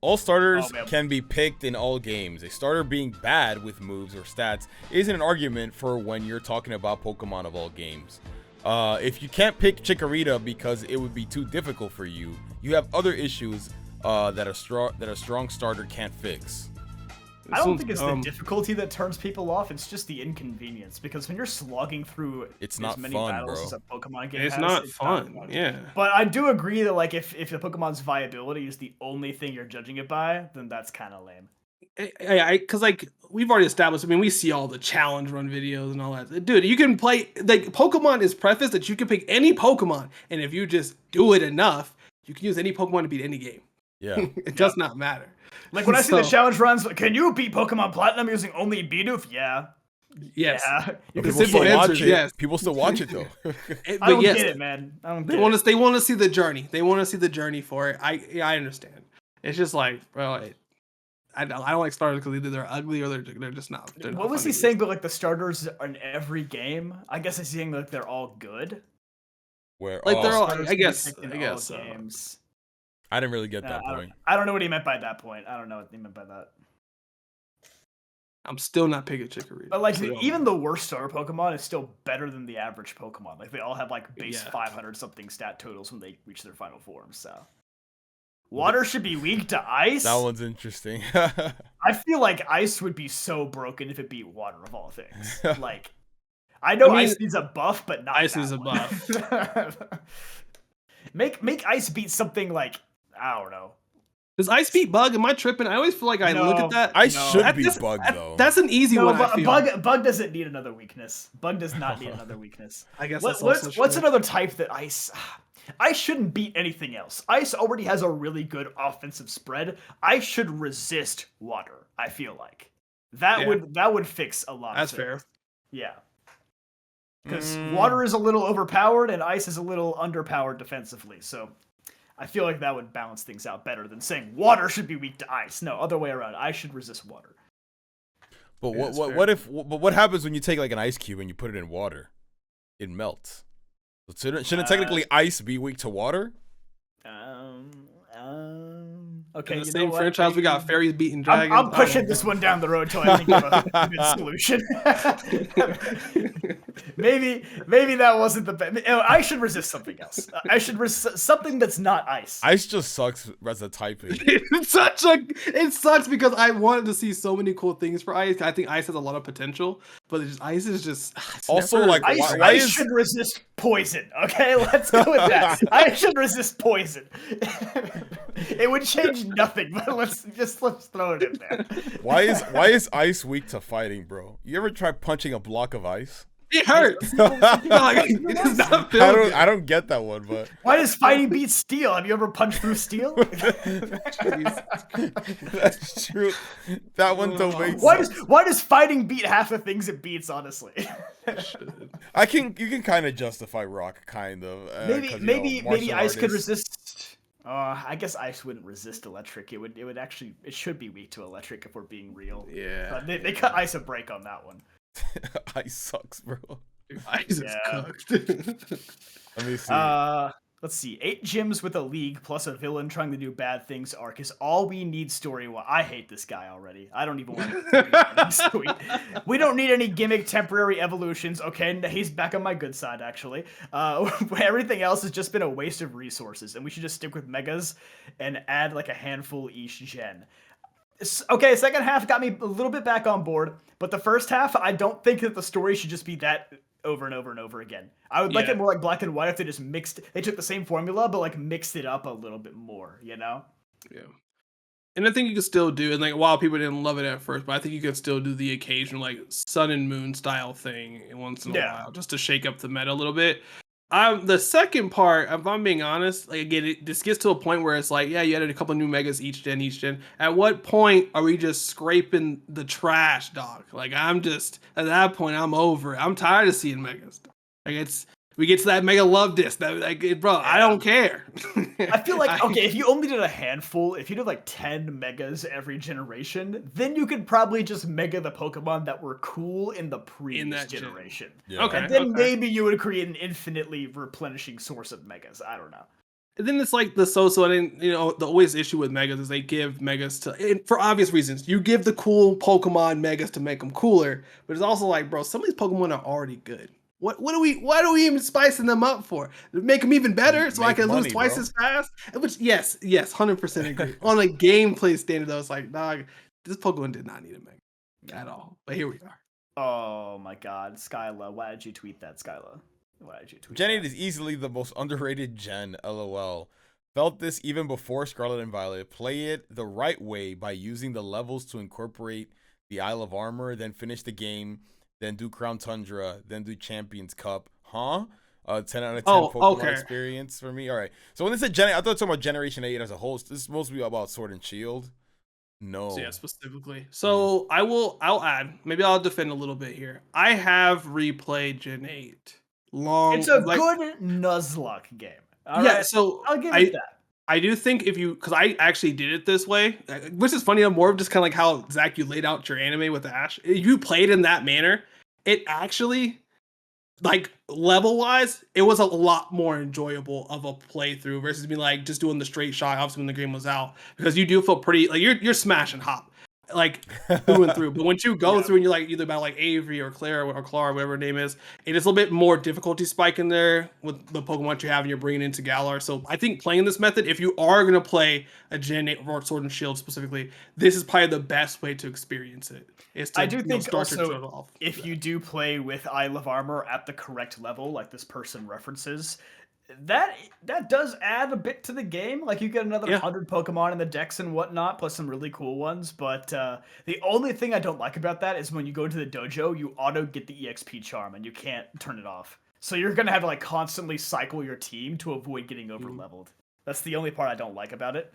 All starters Oh, man. can be picked in all games. A starter being bad with moves or stats isn't an argument for when you're talking about Pokemon of all games. If you can't pick Chikorita because it would be too difficult for you, you have other issues that a strong starter can't fix. I don't think it's the difficulty that turns people off. It's just the inconvenience. Because when you're slogging through It's not as many fun, battles bro. as a Pokemon game It's has, not it's fun. not fun. Yeah. But I do agree that like if the Pokemon's viability is the only thing you're judging it by, then that's kind of lame. Because like we've already established. I mean, we see all the challenge run videos and all that. Dude, you can play like Pokemon is prefaced that you can pick any Pokemon, and if you just do it enough, you can use any Pokemon to beat any game. Yeah. It does not matter. Like when I see the challenge runs, can you beat Pokemon Platinum using only Bidoof? Yeah. Yes. Yeah. But The people simple still watch answer, it. yes. People still watch it though. But I don't yes, get it, man. I don't They get want it. to. They want to see the journey. They want to see the journey for it. I understand. It's just like, bro, I don't like starters because either they're ugly or they're just not. They're not What was fun he to use. saying about like the starters in every game? I guess he's saying like they're all good. Where Like they're all. Starters I can be guess. picked in I all guess. games. I didn't really get that I point. I don't know what he meant by that point. I don't know what he meant by that. I'm still not picking Chikorita. But like Still. even the worst starter Pokemon is still better than the average Pokemon. Like they all have like base Yeah. 500 something stat totals when they reach their final form. So water should be weak to ice. That one's interesting. I feel like ice would be so broken if it beat water of all things. Like I know I mean, ice needs a buff, but not ice that needs a one. buff. Make ice beat something like I don't know. Does Ice beat Bug? Am I tripping? I always feel like I look No. at that. I No. should be That's- bugged though. That's an easy No, one. I but feel. Bug doesn't need another weakness. Bug does not need another weakness. I guess What's that's also what's true. another type that ice? Ice shouldn't beat anything else. Ice already has a really good offensive spread. Ice should resist water. I feel like that Yeah. would fix a lot. That's of fair. things. Yeah, because Mm. water is a little overpowered and ice is a little underpowered defensively. So I feel like that would balance things out better than saying water should be weak to ice. No, other way around. Ice should resist water. But Yeah, that's what happens when you take like an ice cube and you put it in water? It melts. So shouldn't technically ice be weak to water? Okay, In the you same know what? franchise, we got fairies beating dragons. I'm pushing this one down the road till I think of a good solution. maybe that wasn't the best. I should resist something else. I should resist something that's not ice. Ice just sucks as a typing. It sucks because I wanted to see so many cool things for ice. I think ice has a lot of potential, but ice is just it's Also, never- like, Ice, why ice is- should resist poison. Okay, let's go with that. Ice should resist poison. It would change nothing, but let's throw it in there. Why is ice weak to fighting, bro? You ever try punching a block of ice? it hurts. Like, it does not feel good. I don't get that one, but Why does fighting beat steel? Have you ever punched through steel? that's true. That one don't make sense. Why does fighting beat half the things it beats? Honestly, You can kind of justify rock, kind of. 'Cause, maybe martial ice could artists. resist. I guess ice wouldn't resist electric. It would actually. It should be weak to electric if we're being real. Yeah, But they cut ice a break on that one. Ice sucks, bro. ice is Yeah. cooked. Let me see. Let's see. 8 gyms with a league plus a villain trying to do bad things arc is all we need story-wise. I hate this guy already. I don't even want to. We don't need any gimmick temporary evolutions. Okay, he's back on my good side, actually. Everything else has just been a waste of resources, and we should just stick with megas and add like a handful each gen. Okay, second half got me a little bit back on board, but the first half, I don't think that the story should just be that over and over and over again. I would like Yeah. it more like Black and White if they just they took the same formula, but like mixed it up a little bit more, you know? Yeah. And I think you can still do, and like while people didn't love it at first, but I think you can still do the occasional like sun and moon style thing once in a Yeah. while, just to shake up the meta a little bit. The second part, if I'm being honest, like again, this gets to a point where it's like, yeah, you added a couple new megas each gen. At what point are we just scraping the trash, dog? Like I'm just at that point, I'm over it. I'm tired of seeing megas. Like we get to that mega love disc. That like, bro, I don't care. I feel like, okay, if you only did a handful, if you did like 10 megas every generation, then you could probably just mega the Pokemon that were cool in the previous that gen. generation. Yeah. Okay. And then maybe you would create an infinitely replenishing source of megas. I don't know. And then it's like the so-so, and the always issue with megas is they give megas and for obvious reasons. You give the cool Pokemon megas to make them cooler, but it's also like, bro, some of these Pokemon are already good. Why are we even spicing them up for? Make them even better so I can lose twice as fast? Which, yes, 100% agree. On a gameplay standard, though, it's like, dog, this Pokemon did not need a mega at all. But here we are. Oh my God, Skyla, why did you tweet that, Skyla? Gen 8 is easily the most underrated gen, lol. Felt this even before Scarlet and Violet. Play it the right way by using the levels to incorporate the Isle of Armor, then finish the game, then do Crown Tundra, then do Champions Cup. 10 out of 10 Pokemon experience for me. All right. So when they said Gen 8, I thought it was talking about Generation 8 as a whole. This is mostly about Sword and Shield. No. So yeah, specifically. So I'll add, maybe I'll defend a little bit here. I have replayed Gen 8. It's a good Nuzlocke game. So I'll give it that. I do think because I actually did it this way, which is funny, I'm more of just kind of like how, Zach, you laid out your anime with Ash. If you played in that manner, it actually, like, level-wise, it was a lot more enjoyable of a playthrough versus me, like, just doing the straight shot, obviously, when the game was out. Because you do feel pretty, like, you're smash and hop, like, through and through. But once you go through and you're, like, either about, like, Avery or Claire or Clara, whatever her name is, it is a little bit more difficulty spike in there with the Pokemon you have and you're bringing into Galar. So I think playing this method, if you are going to play a Gen 8 or Sword and Shield specifically, this is probably the best way to experience it. I do think also, if you do play with Isle of Armor at the correct level, like this person references, that does add a bit to the game. Like, you get another 100 Pokemon in the decks and whatnot, plus some really cool ones. But the only thing I don't like about that is when you go to the dojo, you auto get the EXP charm and you can't turn it off. So you're gonna have to, like, constantly cycle your team to avoid getting over leveled. That's the only part I don't like about it.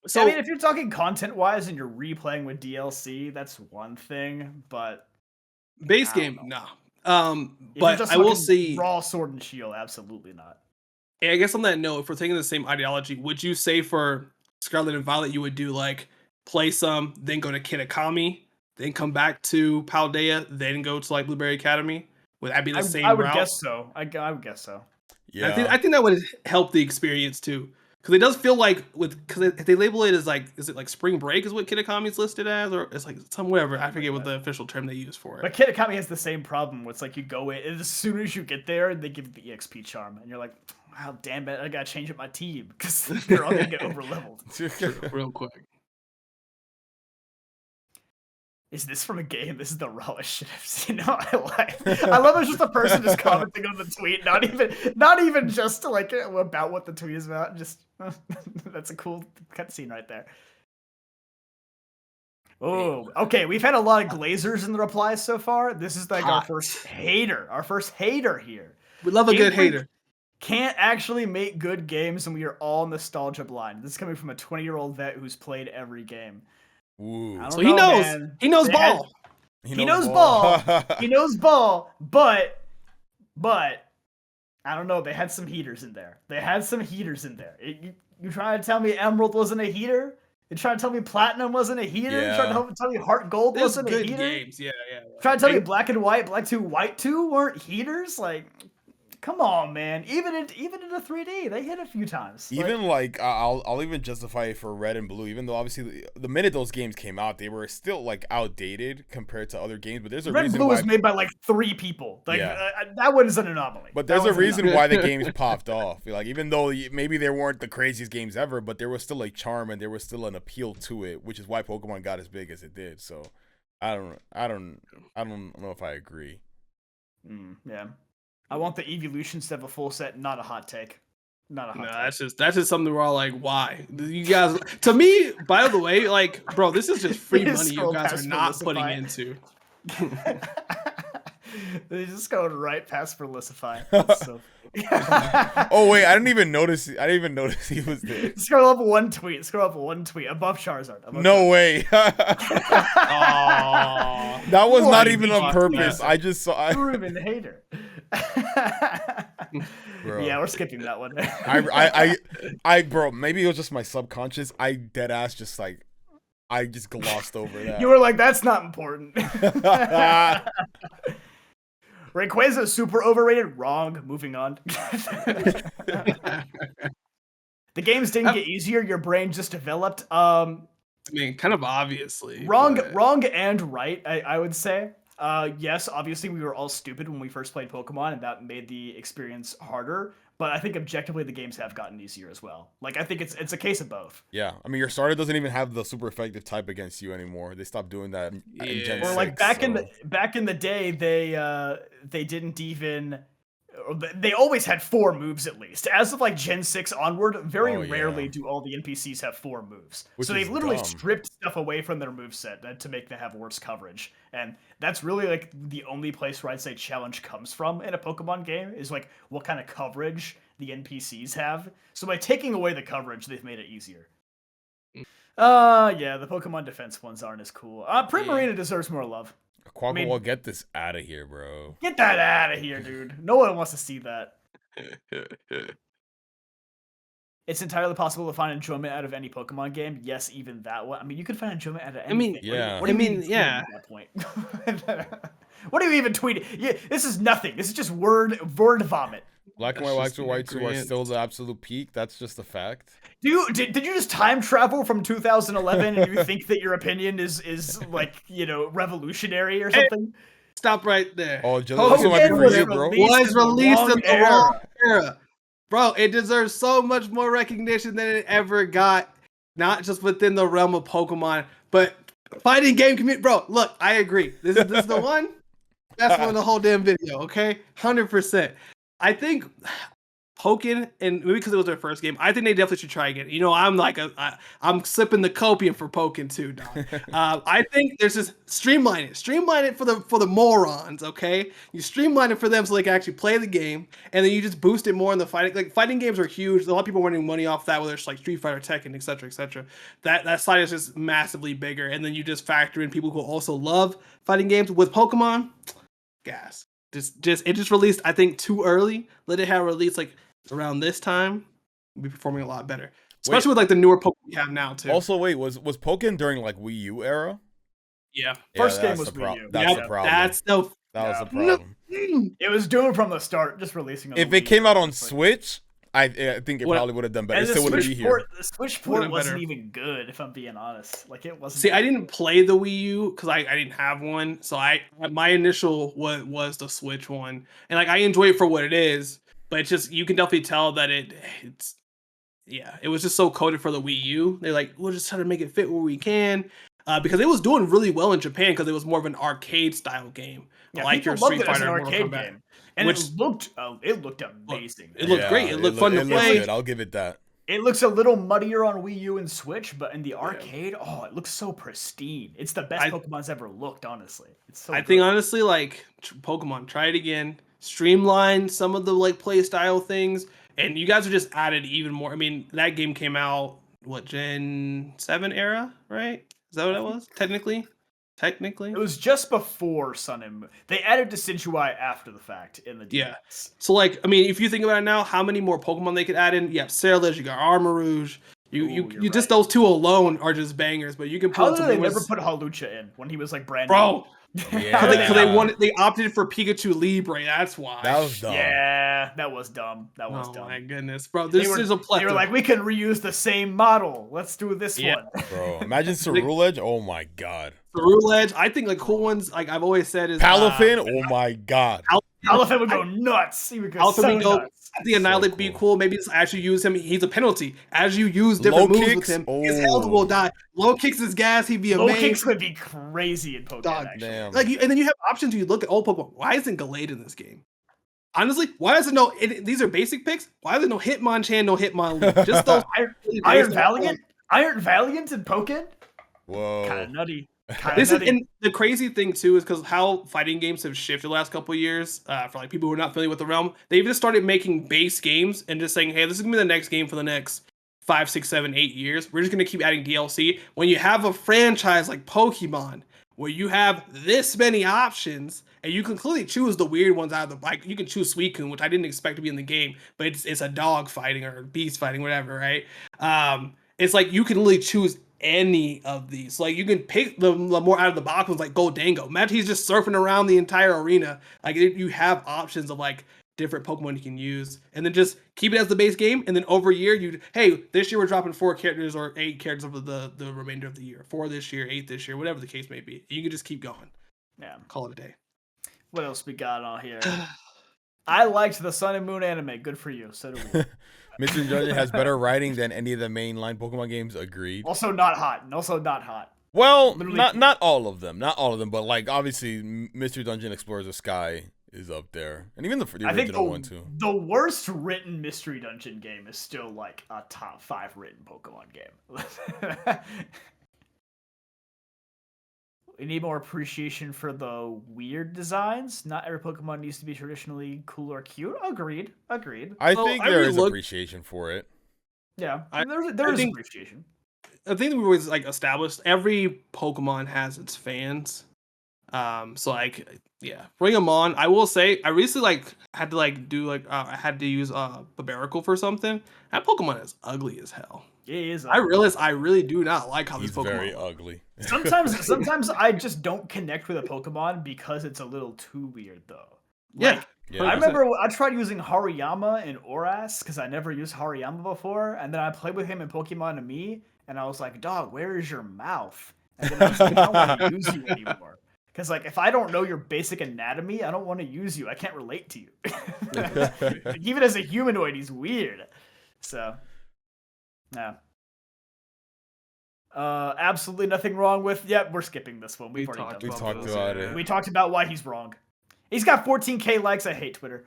So I mean, if you're talking content wise and you're replaying with DLC, that's one thing. But base game, no. But I will see raw Sword and Shield, absolutely not. I guess on that note, if we're taking the same ideology, would you say for Scarlet and Violet you would do like play some, then go to Kitakami, then come back to Paldea, then go to like Blueberry Academy? Would that be the same route? I would guess so. I would guess so. Yeah, I think that would help the experience too. Because it does feel like because they label it as like, is it like spring break is what Kitakami's listed as, or it's like some whatever, I forget what the official term they use for it. But Kitakami has the same problem. Where it's like you go in, and as soon as you get there, they give you the EXP charm, and you're like, wow, damn it, I gotta change up my team because they're all gonna get over leveled. Real quick. Is this from a game? This is the rawest shit I've seen in my life. I love it's just a person just commenting on the tweet, not even just to like about what the tweet is about. Just that's a cool cutscene right there. Oh, okay. We've had a lot of glazers in the replies so far. This is like our first hater here. We love a good hater. Can't actually make good games, and we are all nostalgia blind. This is coming from a 20-year-old vet who's played every game. Ooh. So he knows. Man. He knows ball. He knows ball. He knows ball. But I don't know. They had some heaters in there. You trying to tell me Emerald wasn't a heater? You trying to tell me Platinum wasn't a heater? Yeah. You trying to tell me Heart Gold wasn't a heater? Games. Yeah. Trying to tell me Black and White, Black 2, White 2 weren't heaters? Like, come on, man. Even in a 3D, they hit a few times. Even like I'll even justify it for Red and Blue, even though obviously the minute those games came out, they were still like outdated compared to other games. But there's a Red reason and Blue why was made by like 3 people. Like that one is an anomaly. But there's a reason why the games popped off. Like, even though maybe they weren't the craziest games ever, but there was still a charm and there was still an appeal to it, which is why Pokemon got as big as it did. So I don't know if I agree. Yeah. I want the evolutions to have a full set, not a hot take. Not a hot take. That's just something we're all like, why? You guys, to me, by the way, like, bro, this is just free money you guys are not putting into. They just going right past Felicify. So... Oh wait, I didn't even notice he was there. Scroll up one tweet above Charizard. No way. That was not even on purpose. I just saw. Proven hater. Bro. Yeah, we're skipping that one. Bro, maybe it was just my subconscious. I dead ass just like, I just glossed over that. You were like, that's not important. Rayquaza is super overrated. Wrong. Moving on. The games didn't get easier. Your brain just developed. I mean, kind of obviously. Wrong, but... wrong and right, I would say. Yes, obviously we were all stupid when we first played Pokemon, and that made the experience harder. But I think objectively the games have gotten easier as well. Like I think it's a case of both. Yeah, I mean your starter doesn't even have the super effective type against you anymore. They stopped doing that in Gen 6. Or like back in the day, they didn't even. They always had 4 moves at least. As of like Gen 6 onward, very rarely do all the NPCs have 4 moves. So they've literally stripped stuff away from their moveset to make them have worse coverage. And that's really like the only place where I'd say challenge comes from in a Pokemon game is like what kind of coverage the NPCs have. So by taking away the coverage, they've made it easier. Yeah, the Pokemon defense ones aren't as cool. Primarina deserves more love. Quackle, get this out of here, bro. Get that out of here, dude. No one wants to see that. It's entirely possible to find enjoyment out of any Pokemon game. Yes, even that one. I mean, you could find enjoyment out of anything. Yeah. What do you mean, at that point? What are you even tweeting? Yeah, this is nothing. This is just word vomit. Black and white, white 2 are still the absolute peak. That's just a fact. Did you just time travel from 2011 and you think that your opinion is like, you know, revolutionary or something? Hey, stop right there. Oh, this might be for you, bro. Was released in the wrong era. Bro, it deserves so much more recognition than it ever got. Not just within the realm of Pokemon, but fighting game community. Bro, look, I agree. This is the one. That's one of the whole damn video, okay? 100%. I think Pokken, and maybe because it was their first game, I think they definitely should try again. You know, I'm sipping the copium for Pokken too, dog. I think there's just streamline it for the morons. Okay, you streamline it for them so they can actually play the game, and then you just boost it more in the fighting. Like fighting games are huge. A lot of people are winning money off that, whether it's like Street Fighter, Tekken, etc., etc. That side is just massively bigger, and then you just factor in people who also love fighting games. With Pokemon, gas. It just released, I think, too early. Let it have released like around this time. Be performing a lot better, especially with like the newer Pokemon we have now too. Also, wait, was Pokken during like Wii U era? Yeah, first game was Wii U. That's the problem. That was the problem. It was doomed from the start, just releasing. If it came out on Switch, I think it probably would have done better. It still wouldn't be here. The Switch port wasn't even good, if I'm being honest. Like it wasn't. See, I didn't play the Wii U because I didn't have one. So my initial was the Switch one, and like I enjoy it for what it is. But it's just you can definitely tell that it was just so coded for the Wii U. They're like, we'll just try to make it fit where we can, because it was doing really well in Japan because it was more of an arcade style game, like your Street Fighter and Mortal Kombat. Game. And it looked amazing. It looked great. It looked fun to play. Good. I'll give it that. It looks a little muddier on Wii U and Switch, but in the arcade, it looks so pristine. It's the best Pokemon's ever looked, honestly. It's so good. Think honestly, like Pokemon, try it again. Streamline some of the like play style things, and you guys are just added even more. I mean, that game came out Gen 7 era, right? Is that what it was? Technically, it was just before Sun and Moon. They added Decidueye after the fact in the DS. Yeah. So like, I mean, if you think about it now, how many more Pokemon they could add in? Yeah, Ceruledge, you got Armarouge. You just those two alone are just bangers, but you can put. How did they never put Hawlucha in when he was like brand new? Bro. Because they opted for Pikachu Libre. That's why. That was dumb. Yeah, that was dumb. Oh my goodness, bro! This is a plethora. They were like, we can reuse the same model. Let's do this one. Bro, imagine Ceruledge. Oh my god. Ceruledge. I think like cool ones. Like I've always said is Palafin. Oh my god. Palafin would go nuts. He would go nuts. I think Annihilate would be cool. Maybe actually use him. He's a penalty. As you use different moves with him, his health will die. Low kicks is gas. He'd be amazing. Low kicks would be crazy in Pokemon. Damn. Like, and then you have options. You look at old Pokemon. Why isn't Gallade in this game? Honestly, why is it these are basic picks? Why is there no Hitmonchan, no Hitmonlee? Just those Iron Valiant? Iron Valiant and Pokken? Whoa. Kind of nutty. And the crazy thing too is because how fighting games have shifted the last couple of years, for like people who are not familiar with the realm, they've just started making base games and just saying, hey, this is gonna be the next game for the next 5, 6, 7, 8 years. We're just gonna keep adding DLC. When you have a franchise like Pokemon, where you have this many options, and you can clearly choose the weird ones out of the like you can choose Suicune, which I didn't expect to be in the game, but it's a dog fighting or beast fighting, whatever, right? It's like you can really choose any of these. Like you can pick the more out of the box ones, like Goldango. Imagine he's just surfing around the entire arena. Like you have options of like different Pokemon you can use, and then just keep it as the base game. And then over a year, this year we're dropping 4 characters or 8 characters over the remainder of the year. 4 this year, 8 this year, whatever the case may be. You can just keep going. Yeah. Call it a day. What else we got on here? I liked the Sun and Moon anime. Good for you. So do we. Mystery Dungeon has better writing than any of the mainline Pokemon games. Agreed. Also not hot. Well, Literally not all of them. Not all of them, but like obviously Mystery Dungeon Explorers of Sky is up there. And even the original one too. The worst written Mystery Dungeon game is still like a top 5 written Pokemon game. We need more appreciation for the weird designs. Not every Pokemon needs to be traditionally cool or cute. Agreed. I think there is appreciation for it. Yeah, there is appreciation. I think we always like established every Pokemon has its fans. So like, yeah, bring them on. I will say, I recently had to use Babaracle for something. That Pokemon is ugly as hell. It is. I realized I really do not like how He's this Pokemon very ugly. Sometimes I just don't connect with a Pokemon because it's a little too weird though. Yeah. I remember I tried using Hariyama in Oras because I never used Hariyama before, and then I played with him in Pokemon Ami, and I was like, "Dog, where is your mouth?" And then I was like, "I don't want to use you anymore." Because like, if I don't know your basic anatomy, I don't want to use you. I can't relate to you. Even as a humanoid, he's weird. So, yeah. Absolutely nothing wrong with. Yep, we're skipping this one. We talked about it. We talked about why he's wrong. He's got 14K likes. I hate Twitter.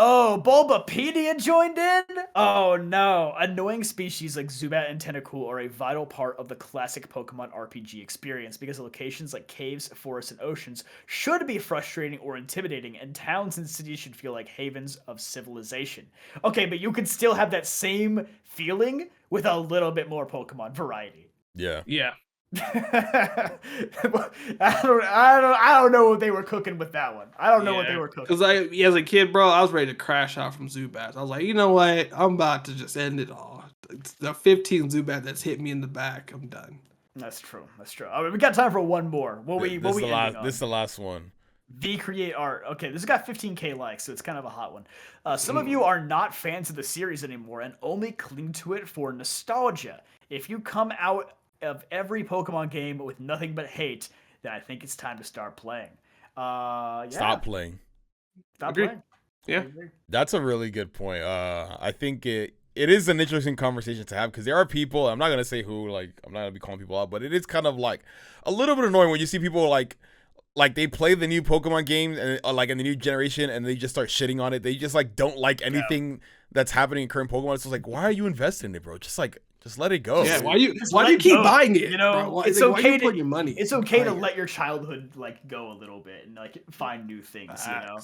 Oh, Bulbapedia joined in? Oh no. Annoying species like Zubat and Tentacool are a vital part of the classic Pokemon RPG experience because locations like caves, forests, and oceans should be frustrating or intimidating, and towns and cities should feel like havens of civilization. Okay, but you can still have that same feeling with a little bit more Pokemon variety. Yeah. Yeah. I don't know what they were cooking with that one. I don't know what they were cooking. Because as a kid, bro, I was ready to crash out from Zubats. I was like, you know what? I'm about to just end it all. The 15 Zubat that's hit me in the back. I'm done. That's true. All right, we got time for one more. This is the last one. Create Art. Okay, this has got 15K likes, so it's kind of a hot one. Some of you are not fans of the series anymore and only cling to it for nostalgia. If you come out of every Pokemon game with nothing but hate, then I think it's time to start playing. Yeah. Stop playing. Yeah. That's a really good point. I think it is an interesting conversation to have because there are people, I'm not going to say who, like, I'm not going to be calling people out, but it is kind of like a little bit annoying when you see people like they play the new Pokemon game and like in the new generation and they just start shitting on it. They just like don't like anything that's happening in current Pokemon. It's just like, why are you invested in it, bro? Just let it go. Yeah, why do you keep buying it? You know, bro? it's okay to put your money. It's okay to let your childhood like go a little bit and like find new things. You know,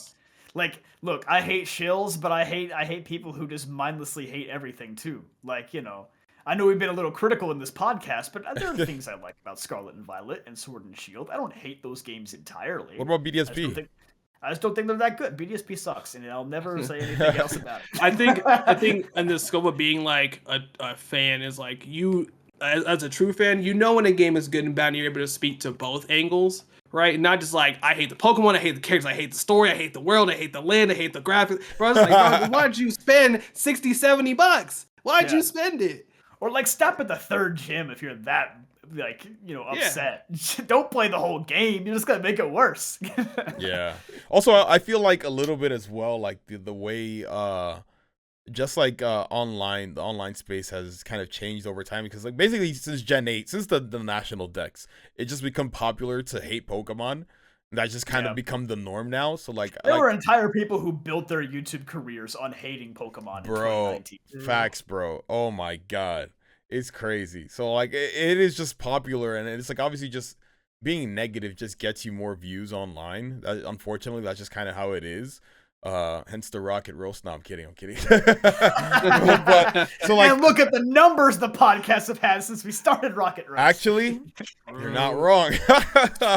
like look, I hate shills, but I hate people who just mindlessly hate everything too. Like, you know, I know we've been a little critical in this podcast, but there are things I like about Scarlet and Violet and Sword and Shield. I don't hate those games entirely. What about BDSP? I just don't think they're that good. BDSP sucks, and I'll never say anything else about it. I think in the scope of being like a fan is like you as a true fan, you know when a game is good and bad, and you're able to speak to both angles, right? Not just like I hate the Pokemon, I hate the characters, I hate the story, I hate the world, I hate the land, I hate the graphics. Bro, it's like, bro, why'd you spend $60-$70? Why'd you spend it? Or like stop at the third gym if you're that like, you know, upset. Yeah. Don't play the whole game. You're just gonna make it worse. Yeah. Also, I feel like a little bit as well, like the way just like the online space has kind of changed over time because like basically since Gen 8, since the national decks, it just become popular to hate Pokemon. That's just kind of become the norm now. So like there were entire people who built their YouTube careers on hating Pokemon in 2019. Facts, bro. Oh my god. It's crazy. So like it is just popular, and it's like obviously just being negative just gets you more views online. Unfortunately, that's just kind of how it is. Hence the Rocket roast. No, I'm kidding. But, so like, and look at the numbers the podcast have had since we started Rocket Roast. Actually, you're not wrong.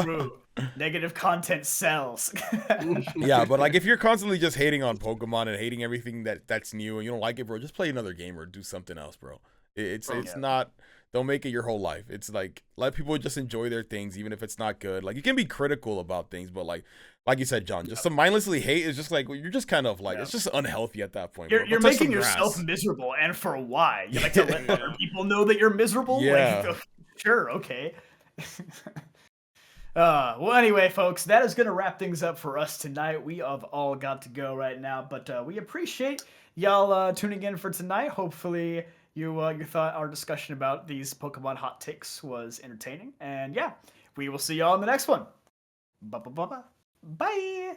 True. Negative content sells. Yeah, but like if you're constantly just hating on Pokemon and hating everything that's new and you don't like it, bro, just play another game or do something else, bro. It's not. Don't make it your whole life. It's like let people just enjoy their things, even if it's not good. Like you can be critical about things, but like you said, John, just to mindlessly hate is just like you're just kind of like it's just unhealthy at that point. You're making yourself miserable, and for why? You like to let other people know that you're miserable? Yeah. Like, sure, okay. Well, anyway, folks, that is going to wrap things up for us tonight. We have all got to go right now, but we appreciate y'all tuning in for tonight. Hopefully, you thought our discussion about these Pokemon hot takes was entertaining. And yeah, we will see y'all in the next one. Bye.